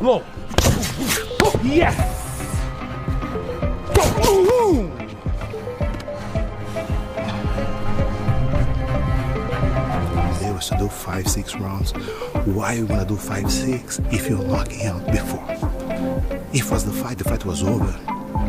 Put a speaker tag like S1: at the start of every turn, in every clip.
S1: Low. Yes!
S2: They was to do 5-6 rounds. Why you gonna do 5-6 if you knock him out before? If was the fight was over.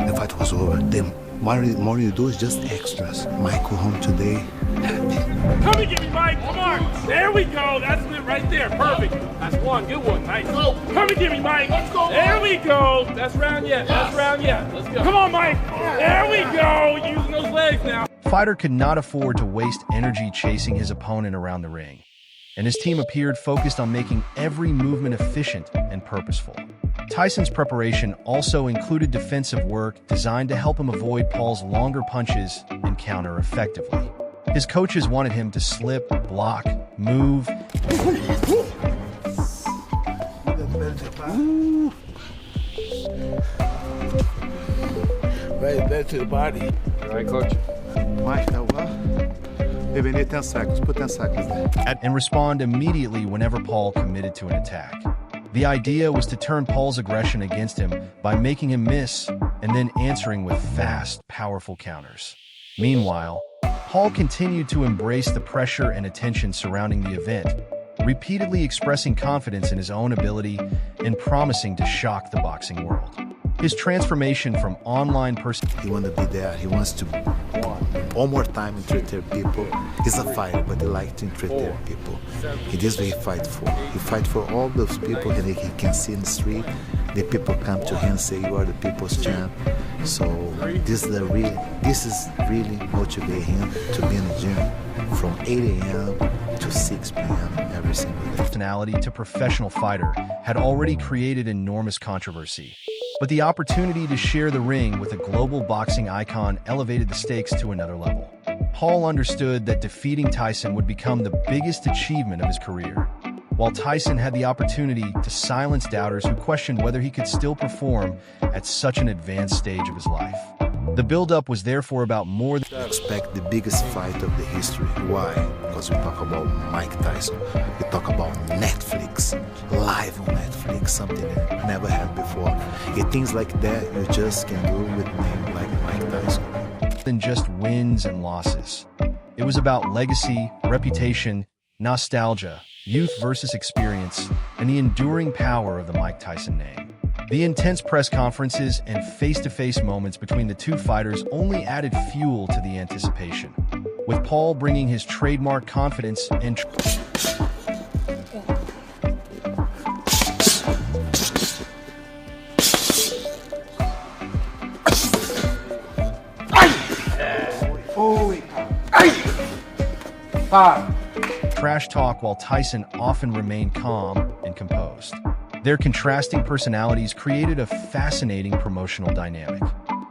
S2: The fight was over. Then more you do is just extras. Mike go home today.
S1: Come and get me, Mike. Come on. There we go. That's it right there. Perfect. That's one. Good one. Nice. Come and get me, Mike. Let's go. There we go. That's round yet. That's round yet. Let's go. Come on, Mike. There we go. Using those legs now.
S3: Fighter could not afford to waste energy chasing his opponent around the ring, and his team appeared focused on making every movement efficient and purposeful. Tyson's preparation also included defensive work designed to help him avoid Paul's longer punches and counter effectively. His coaches wanted him to slip, block, move.
S2: Right back to the body.
S1: All right, coach.
S2: Mike, tá well? Maybe need 10 seconds. Put 10 seconds there.
S3: And respond immediately whenever Paul committed to an attack. The idea was to turn Paul's aggression against him by making him miss and then answering with fast, powerful counters. Meanwhile, Paul continued to embrace the pressure and attention surrounding the event, repeatedly expressing confidence in his own ability and promising to shock the boxing world. His transformation from online person...
S2: He wants to be there. He wants to one more time entertain people. He's a fighter, but he likes to entertain people. It is what he fights for. He fights for all those people that he can see in the street. The people come to him and say, "You are the people's champ." So this is really motivating him to be in the gym from 8 a.m. to 6 p.m. every single day.
S3: Personality to professional fighter had already created enormous controversy. But the opportunity to share the ring with a global boxing icon elevated the stakes to another level. Paul understood that defeating Tyson would become the biggest achievement of his career, while Tyson had the opportunity to silence doubters who questioned whether he could still perform at such an advanced stage of his life. The build-up was therefore about more than...
S2: Expect the biggest fight of the history. Why? Because we talk about Mike Tyson. We talk about Netflix, live on Netflix, something that never had before. Things like that you just can do with a name like Mike Tyson.
S3: Than just wins and losses. It was about legacy, reputation, nostalgia, youth versus experience, and the enduring power of the Mike Tyson name. The intense press conferences and face-to-face moments between the two fighters only added fuel to the anticipation, with Paul bringing his trademark confidence and... trash talk, while Tyson often remained calm and composed. Their contrasting personalities created a fascinating promotional dynamic.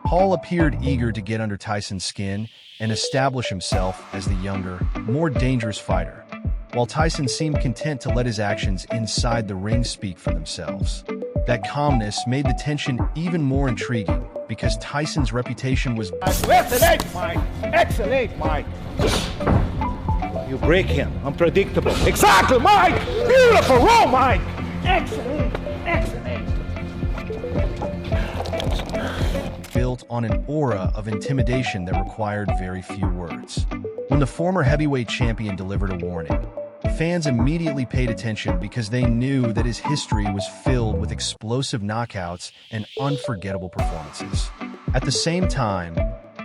S3: Paul appeared eager to get under Tyson's skin and establish himself as the younger, more dangerous fighter, while Tyson seemed content to let his actions inside the ring speak for themselves. That calmness made the tension even more intriguing because Tyson's reputation was...
S4: Excellent, Mike! Excellent, Mike! You break him. Unpredictable. Exactly, Mike! Beautiful roll, Mike! Excellent! Excellent!
S3: Built on an aura of intimidation that required very few words. When the former heavyweight champion delivered a warning, fans immediately paid attention because they knew that his history was filled with explosive knockouts and unforgettable performances. At the same time,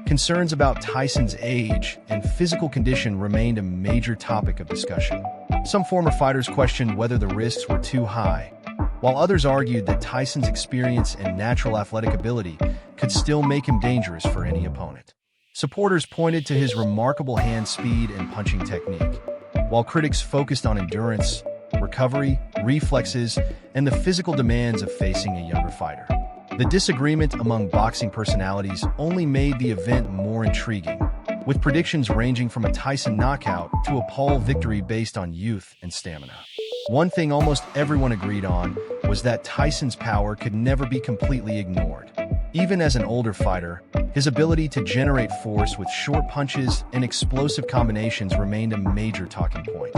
S3: concerns about Tyson's age and physical condition remained a major topic of discussion. Some former fighters questioned whether the risks were too high, while others argued that Tyson's experience and natural athletic ability could still make him dangerous for any opponent. Supporters pointed to his remarkable hand speed and punching technique, while critics focused on endurance, recovery, reflexes, and the physical demands of facing a younger fighter. The disagreement among boxing personalities only made the event more intriguing, with predictions ranging from a Tyson knockout to a Paul victory based on youth and stamina. One thing almost everyone agreed on was that Tyson's power could never be completely ignored. Even as an older fighter, his ability to generate force with short punches and explosive combinations remained a major talking point.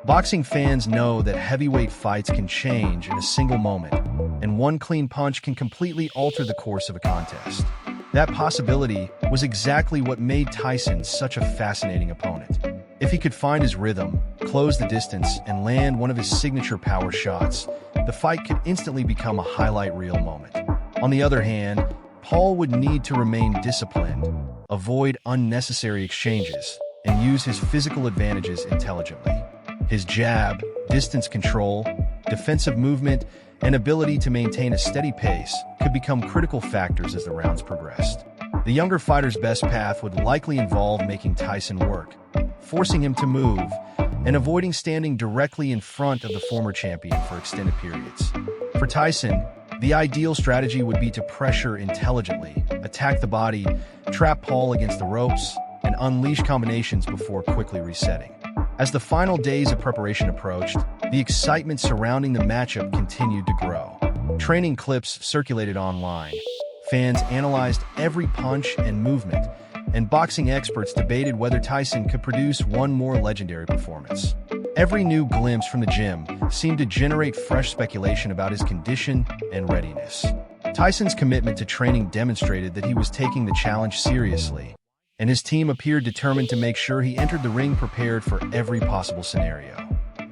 S3: Boxing fans know that heavyweight fights can change in a single moment, and one clean punch can completely alter the course of a contest. That possibility was exactly what made Tyson such a fascinating opponent. If he could find his rhythm, close the distance, and land one of his signature power shots, the fight could instantly become a highlight reel moment. On the other hand, Paul would need to remain disciplined, avoid unnecessary exchanges, and use his physical advantages intelligently. His jab, distance control, defensive movement, and ability to maintain a steady pace could become critical factors as the rounds progressed. The younger fighter's best path would likely involve making Tyson work, forcing him to move, and avoiding standing directly in front of the former champion for extended periods. For Tyson, the ideal strategy would be to pressure intelligently, attack the body, trap Paul against the ropes, and unleash combinations before quickly resetting. As the final days of preparation approached, the excitement surrounding the matchup continued to grow. Training clips circulated online. Fans analyzed every punch and movement, and boxing experts debated whether Tyson could produce one more legendary performance. Every new glimpse from the gym seemed to generate fresh speculation about his condition and readiness. Tyson's commitment to training demonstrated that he was taking the challenge seriously, and his team appeared determined to make sure he entered the ring prepared for every possible scenario.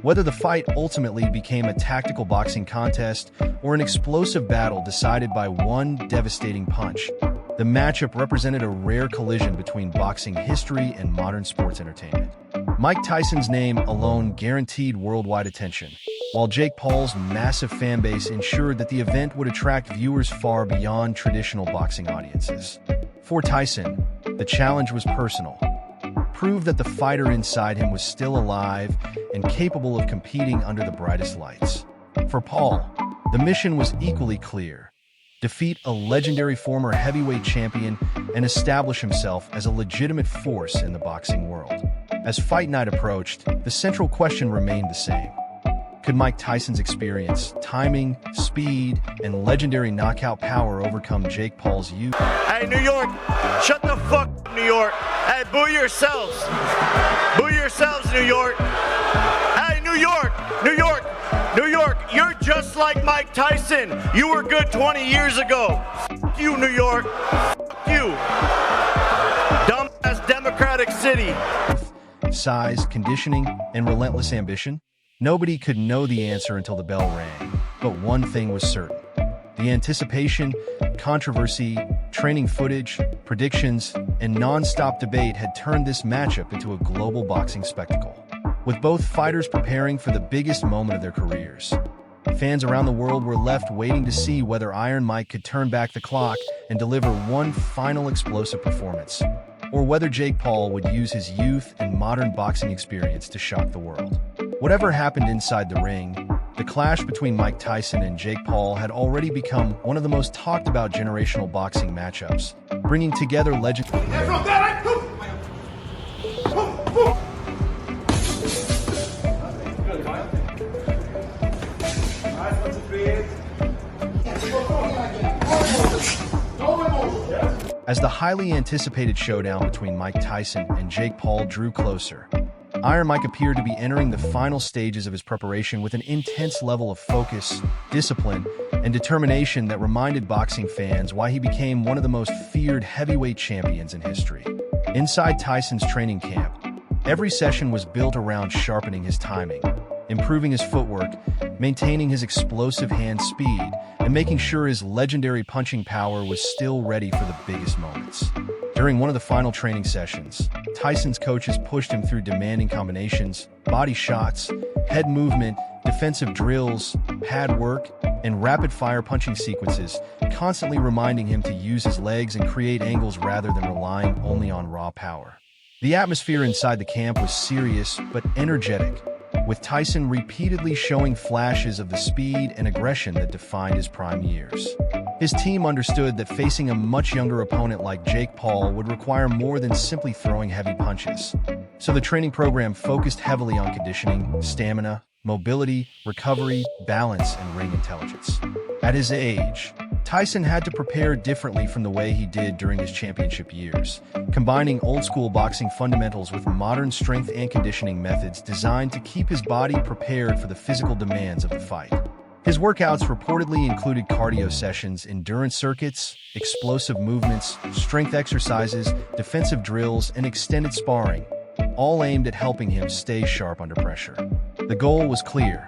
S3: Whether the fight ultimately became a tactical boxing contest or an explosive battle decided by one devastating punch, the matchup represented a rare collision between boxing history and modern sports entertainment. Mike Tyson's name alone guaranteed worldwide attention, while Jake Paul's massive fan base ensured that the event would attract viewers far beyond traditional boxing audiences. For Tyson, the challenge was personal. Prove that the fighter inside him was still alive and capable of competing under the brightest lights. For Paul, the mission was equally clear: defeat a legendary former heavyweight champion and establish himself as a legitimate force in the boxing world. As fight night approached, the central question remained the same. Could Mike Tyson's experience, timing, speed, and legendary knockout power overcome Jake Paul's youth?
S5: Hey, New York, shut the fuck up, New York. Hey, boo yourselves. Boo yourselves, New York. Hey, New York, New York, New York, you're just like Mike Tyson. You were good 20 years ago. F you, New York. F you. Dumbass Democratic City.
S3: Size, conditioning, and relentless ambition? Nobody could know the answer until the bell rang, but one thing was certain. The anticipation, controversy, training footage, predictions, and non-stop debate had turned this matchup into a global boxing spectacle. With both fighters preparing for the biggest moment of their careers, fans around the world were left waiting to see whether Iron Mike could turn back the clock and deliver one final explosive performance, or whether Jake Paul would use his youth and modern boxing experience to shock the world. Whatever happened inside the ring, the clash between Mike Tyson and Jake Paul had already become one of the most talked about generational boxing matchups, bringing together legends. As the highly anticipated showdown between Mike Tyson and Jake Paul drew closer, Iron Mike appeared to be entering the final stages of his preparation with an intense level of focus, discipline, and determination that reminded boxing fans why he became one of the most feared heavyweight champions in history. Inside Tyson's training camp, every session was built around sharpening his timing, improving his footwork, maintaining his explosive hand speed, and making sure his legendary punching power was still ready for the biggest moments. During one of the final training sessions, Tyson's coaches pushed him through demanding combinations, body shots, head movement, defensive drills, pad work, and rapid-fire punching sequences, constantly reminding him to use his legs and create angles rather than relying only on raw power. The atmosphere inside the camp was serious but energetic, with Tyson repeatedly showing flashes of the speed and aggression that defined his prime years. His team understood that facing a much younger opponent like Jake Paul would require more than simply throwing heavy punches. So the training program focused heavily on conditioning, stamina, mobility, recovery, balance, and ring intelligence. At his age, Tyson had to prepare differently from the way he did during his championship years, combining old-school boxing fundamentals with modern strength and conditioning methods designed to keep his body prepared for the physical demands of the fight. His workouts reportedly included cardio sessions, endurance circuits, explosive movements, strength exercises, defensive drills, and extended sparring, all aimed at helping him stay sharp under pressure. The goal was clear.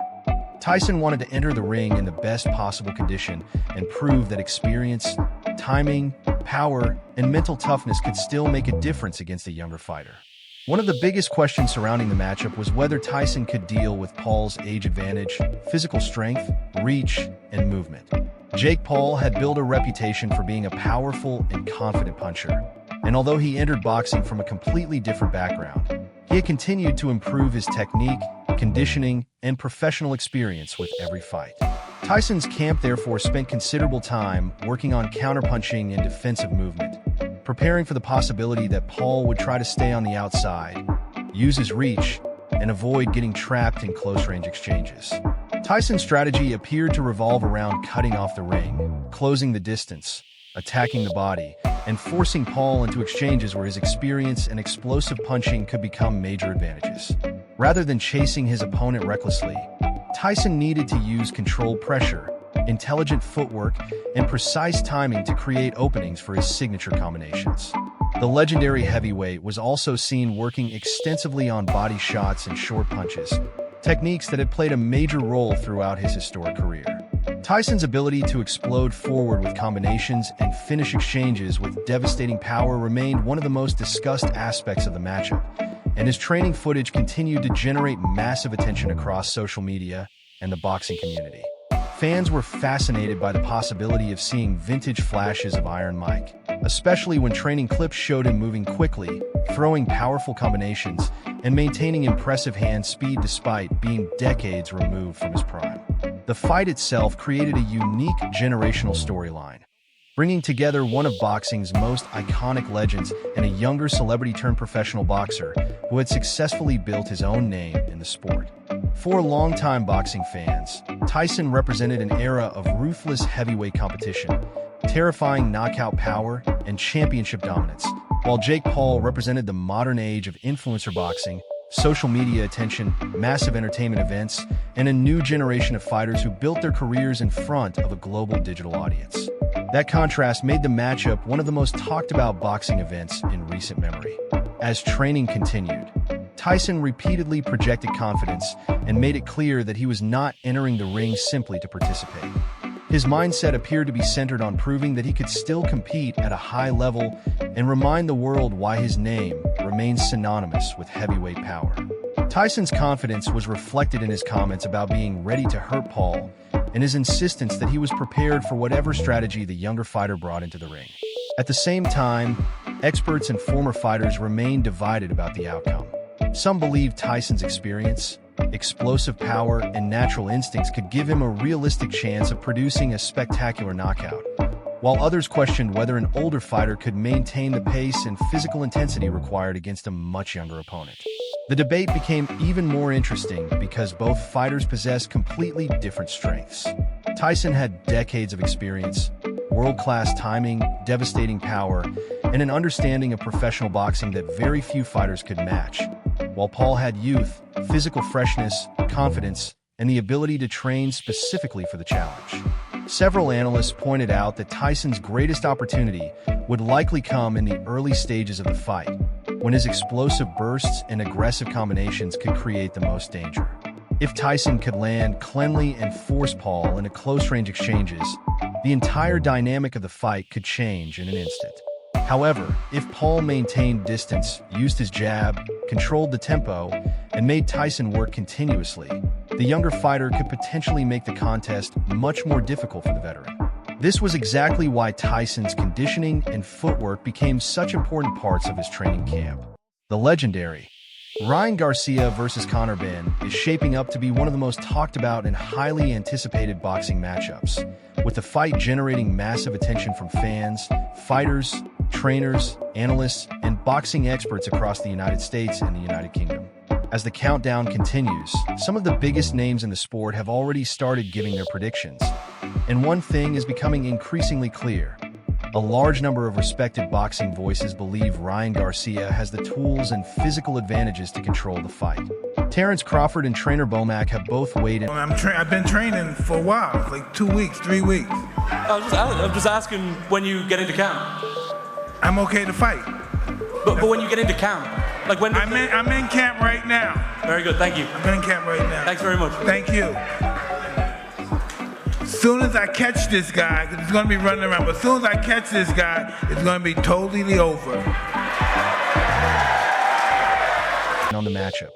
S3: Tyson wanted to enter the ring in the best possible condition and prove that experience, timing, power, and mental toughness could still make a difference against a younger fighter. One of the biggest questions surrounding the matchup was whether Tyson could deal with Paul's age advantage, physical strength, reach, and movement. Jake Paul had built a reputation for being a powerful and confident puncher, and although he entered boxing from a completely different background, he had continued to improve his technique, conditioning, and professional experience with every fight. Tyson's camp therefore spent considerable time working on counterpunching and defensive movement, preparing for the possibility that Paul would try to stay on the outside, use his reach, and avoid getting trapped in close-range exchanges. Tyson's strategy appeared to revolve around cutting off the ring, closing the distance, attacking the body, and forcing Paul into exchanges where his experience and explosive punching could become major advantages. Rather than chasing his opponent recklessly, Tyson needed to use controlled pressure, intelligent footwork, and precise timing to create openings for his signature combinations. The legendary heavyweight was also seen working extensively on body shots and short punches, techniques that had played a major role throughout his historic career. Tyson's ability to explode forward with combinations and finish exchanges with devastating power remained one of the most discussed aspects of the matchup, and his training footage continued to generate massive attention across social media and the boxing community. Fans were fascinated by the possibility of seeing vintage flashes of Iron Mike, especially when training clips showed him moving quickly, throwing powerful combinations, and maintaining impressive hand speed despite being decades removed from his prime. The fight itself created a unique generational storyline, bringing together one of boxing's most iconic legends and a younger celebrity-turned-professional boxer who had successfully built his own name in the sport. For longtime boxing fans, Tyson represented an era of ruthless heavyweight competition, terrifying knockout power, and championship dominance, while Jake Paul represented the modern age of influencer boxing, social media attention, massive entertainment events, and a new generation of fighters who built their careers in front of a global digital audience. That contrast made the matchup one of the most talked-about boxing events in recent memory. As training continued, Tyson repeatedly projected confidence and made it clear that he was not entering the ring simply to participate. His mindset appeared to be centered on proving that he could still compete at a high level and remind the world why his name remains synonymous with heavyweight power. Tyson's confidence was reflected in his comments about being ready to hurt Paul and his insistence that he was prepared for whatever strategy the younger fighter brought into the ring. At the same time, experts and former fighters remained divided about the outcome. Some believed Tyson's experience, explosive power, and natural instincts could give him a realistic chance of producing a spectacular knockout, while others questioned whether an older fighter could maintain the pace and physical intensity required against a much younger opponent. The debate became even more interesting because both fighters possessed completely different strengths. Tyson had decades of experience, world-class timing, devastating power, and an understanding of professional boxing that very few fighters could match, while Paul had youth, physical freshness, confidence, and the ability to train specifically for the challenge. Several analysts pointed out that Tyson's greatest opportunity would likely come in the early stages of the fight, when his explosive bursts and aggressive combinations could create the most danger. If Tyson could land cleanly and force Paul into close-range exchanges, the entire dynamic of the fight could change in an instant. However, if Paul maintained distance, used his jab, controlled the tempo, and made Tyson work continuously, the younger fighter could potentially make the contest much more difficult for the veteran. This was exactly why Tyson's conditioning and footwork became such important parts of his training camp. The legendary Ryan Garcia vs. Conor Benn is shaping up to be one of the most talked about and highly anticipated boxing matchups, with the fight generating massive attention from fans, fighters, trainers, analysts, and boxing experts across the United States and the United Kingdom. As the countdown continues, some of the biggest names in the sport have already started giving their predictions, And one thing is becoming increasingly clear. A large number of respected boxing voices believe Ryan Garcia has the tools and physical advantages to control the fight. Terrence Crawford and trainer Bomac have both weighed in.
S6: I've been training for a while, like 2 weeks, 3 weeks.
S7: I'm just asking when you get into camp.
S6: I'm okay to fight.
S7: But when you get into camp, like when...
S6: I'm in camp right now.
S7: Very good, thank you.
S6: I'm in camp right now.
S7: Thanks very much.
S6: Thank you. As soon as I catch this guy, 'cause he's going to be running around, but as soon as I catch this guy, it's going to be totally over.
S3: On the matchup,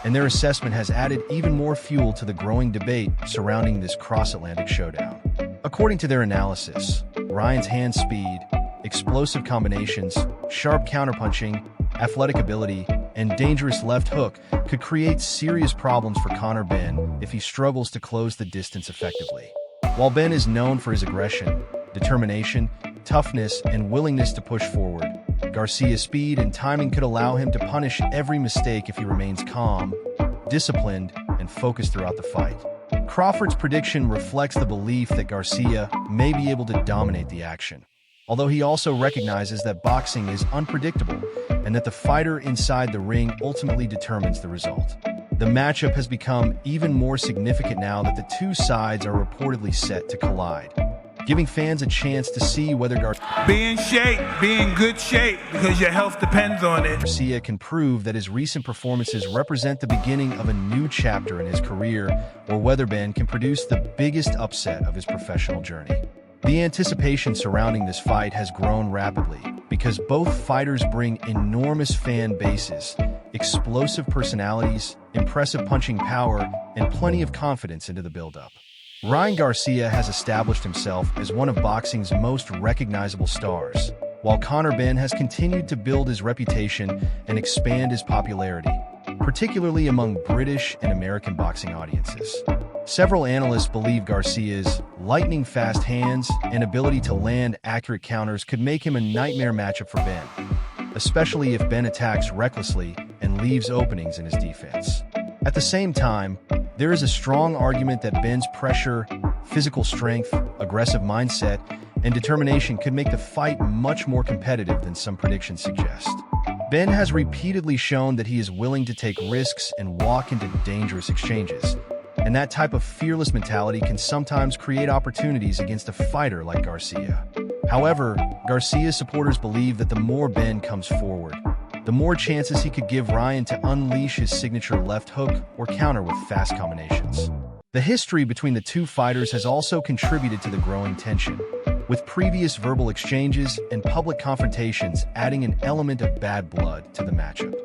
S3: and their assessment has added even more fuel to the growing debate surrounding this cross-Atlantic showdown. According to their analysis, Ryan's hand speed, explosive combinations, sharp counterpunching, athletic ability, and dangerous left hook could create serious problems for Conor Benn if he struggles to close the distance effectively. While Benn is known for his aggression, determination, toughness, and willingness to push forward, Garcia's speed and timing could allow him to punish every mistake if he remains calm, disciplined, and focused throughout the fight. Crawford's prediction reflects the belief that Garcia may be able to dominate the action, although he also recognizes that boxing is unpredictable and that the fighter inside the ring ultimately determines the result. The matchup has become even more significant now that the two sides are reportedly set to collide, giving fans a chance to see whether
S6: Be in shape, be in good shape, because your health depends on it.
S3: Garcia can prove that his recent performances represent the beginning of a new chapter in his career, or whether Benn can produce the biggest upset of his professional journey. The anticipation surrounding this fight has grown rapidly because both fighters bring enormous fan bases, explosive personalities, impressive punching power, and plenty of confidence into the build-up. Ryan Garcia has established himself as one of boxing's most recognizable stars, while Conor Benn has continued to build his reputation and expand his popularity, particularly among British and American boxing audiences. Several analysts believe Garcia's lightning-fast hands and ability to land accurate counters could make him a nightmare matchup for Benn, especially if Benn attacks recklessly and leaves openings in his defense. At the same time, there is a strong argument that Benn's pressure, physical strength, aggressive mindset, and determination could make the fight much more competitive than some predictions suggest. Benn has repeatedly shown that he is willing to take risks and walk into dangerous exchanges, and that type of fearless mentality can sometimes create opportunities against a fighter like Garcia. However, Garcia's supporters believe that the more Benn comes forward, the more chances he could give Ryan to unleash his signature left hook or counter with fast combinations. The history between the two fighters has also contributed to the growing tension, with previous verbal exchanges and public confrontations adding an element of bad blood to the matchup.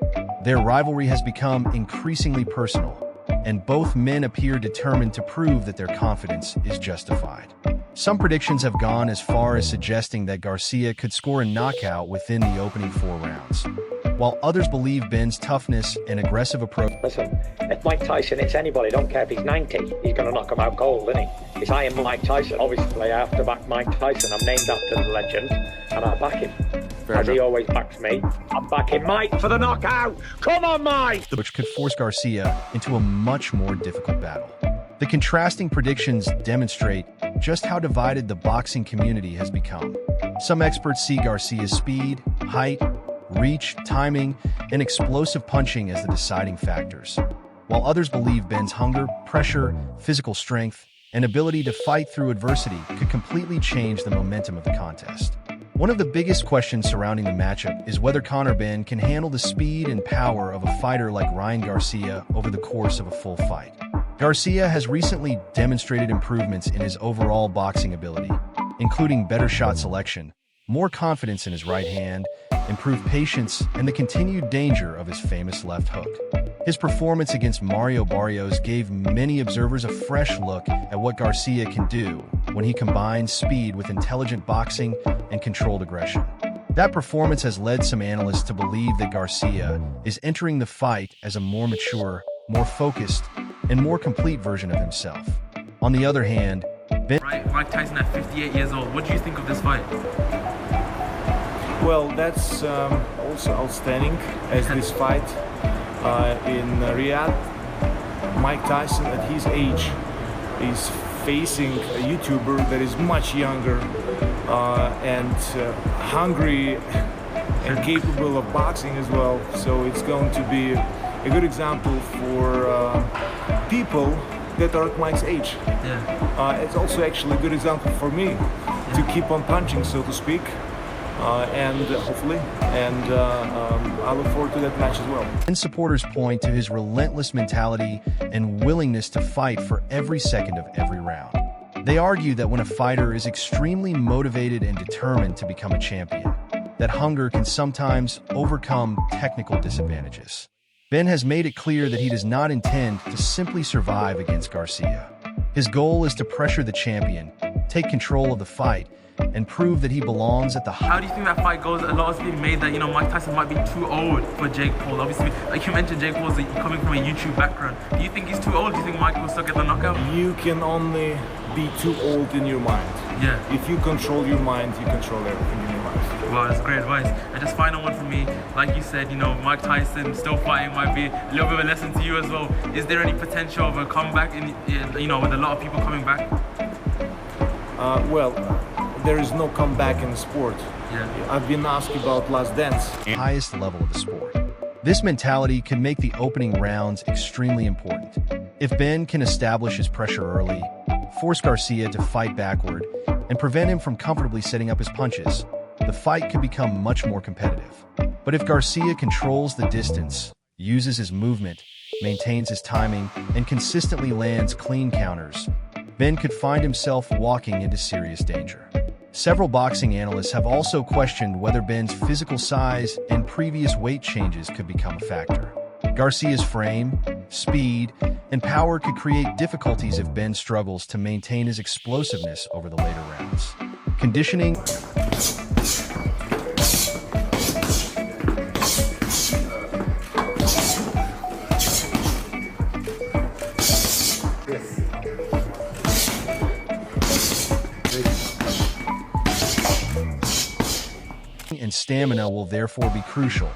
S3: Their rivalry has become increasingly personal, and both men appear determined to prove that their confidence is justified. Some predictions have gone as far as suggesting that Garcia could score a knockout within the opening 4 rounds, while others believe Benn's toughness and aggressive approach.
S8: Listen, if Mike Tyson hits anybody, don't care if he's 90, he's going to knock him out cold, isn't he? If I am Mike Tyson, obviously I have to back Mike Tyson. I'm named after the legend, and I back him. As he always backs me, I'm backing Mike for the knockout. Come on, Mike!
S3: Which could force Garcia into a much more difficult battle. The contrasting predictions demonstrate just how divided the boxing community has become. Some experts see Garcia's speed, height, reach, timing, and explosive punching as the deciding factors, while others believe Benn's hunger, pressure, physical strength, and ability to fight through adversity could completely change the momentum of the contest. One of the biggest questions surrounding the matchup is whether Conor Benn can handle the speed and power of a fighter like Ryan Garcia over the course of a full fight. Garcia has recently demonstrated improvements in his overall boxing ability, including better shot selection, more confidence in his right hand, improved patience, and the continued danger of his famous left hook. His performance against Mario Barrios gave many observers a fresh look at what Garcia can do when he combines speed with intelligent boxing and controlled aggression. That performance has led some analysts to believe that Garcia is entering the fight as a more mature, more focused, and more complete version of himself. On the other hand,
S7: Mike Tyson at 58 years old, what do you think of this fight?
S9: Well, that's also outstanding as this fight in Riyadh. Mike Tyson at his age is facing a YouTuber that is much younger and hungry and capable of boxing as well. So it's going to be a good example for people that are at Mike's age.
S7: Yeah.
S9: It's also actually a good example for me to keep on punching, so to speak. Hopefully, I look forward to that match as well.
S3: And supporters point to his relentless mentality and willingness to fight for every second of every round. They argue that when a fighter is extremely motivated and determined to become a champion, that hunger can sometimes overcome technical disadvantages. Ben has made it clear that he does not intend to simply survive against Garcia. His goal is to pressure the champion, take control of the fight, and prove that he belongs at the
S7: How do you think that fight goes? A lot is being made that, Mike Tyson might be too old for Jake Paul. Obviously, like you mentioned, Jake Paul's coming from a YouTube background. Do you think he's too old? Do you think Mike will still get the knockout?
S9: You can only be too old in your mind.
S7: Yeah.
S9: If you control your mind, you control everything in your life.
S7: Wow, that's great advice. And just final one for me, like you said, Mike Tyson still fighting might be a little bit of a lesson to you as well. Is there any potential of a comeback with a lot of people coming back?
S9: Well, there is no comeback in the sport.
S7: Yeah.
S9: I've been asked about Last Dance.
S3: Highest level of the sport. This mentality can make the opening rounds extremely important. If Ben can establish his pressure early, force Garcia to fight backward, and prevent him from comfortably setting up his punches, the fight could become much more competitive. But if Garcia controls the distance, uses his movement, maintains his timing, and consistently lands clean counters, Ben could find himself walking into serious danger. Several boxing analysts have also questioned whether Ben's physical size and previous weight changes could become a factor. Garcia's frame, speed, and power could create difficulties if Ben struggles to maintain his explosiveness over the later rounds. Conditioning and stamina will therefore be crucial,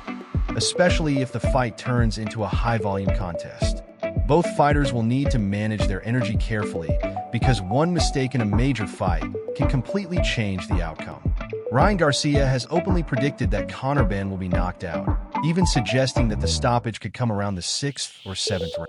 S3: especially if the fight turns into a high-volume contest. Both fighters will need to manage their energy carefully because one mistake in a major fight can completely change the outcome. Ryan Garcia has openly predicted that Conor Ben will be knocked out, even suggesting that the stoppage could come around the 6th or 7th round.